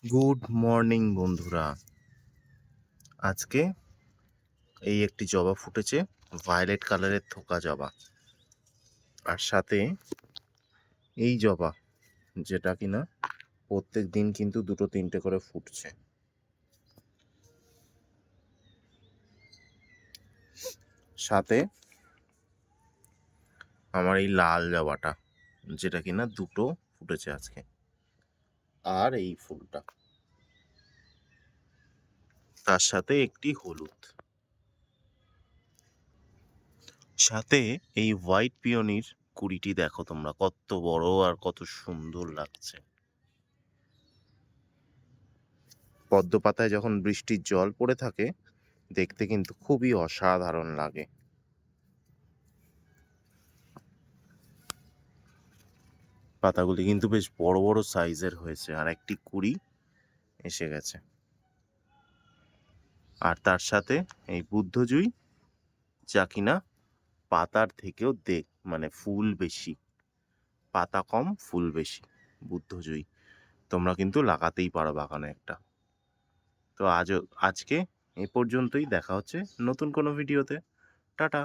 Good morning বন্ধুরা। আজকে এই একটি জবা ফুটেছে, ভায়োলেট কালারের থোকা জবা। আর সাথে এই জবা, যেটা কিনা প্রত্যেক দিন কিন্তু দুটো তিনটে করে ফুটছে। সাথে আমার এই লাল জবাটা, যেটা কিনা দুটো ফুটেছে আজকে। আর এই ফুলটা, তার সাথে একটি হলুদ। সাথে এই হোয়াইট পিওনির কুড়িটি দেখো তোমরা, কত বড় আর কত সুন্দর লাগছে। পদ্ম পাতায় যখন বৃষ্টির জল পড়ে থাকে, দেখতে কিন্তু খুবই অসাধারণ লাগে। পাতাগুলি কিন্তু বেশ বড় বড় সাইজের হয়েছে, আর একটি কুড়ি এসে গেছে। আর তার সাথে এই বুদ্ধজুই, যা কিনা পাতার থেকেও মানে ফুল বেশি, পাতা কম ফুল বেশি। বুদ্ধজুই তোমরা কিন্তু লাগাতেই পারো বাগানে একটা। তো আজকে এ পর্যন্তই, দেখা হচ্ছে নতুন কোনো ভিডিওতে। টাটা।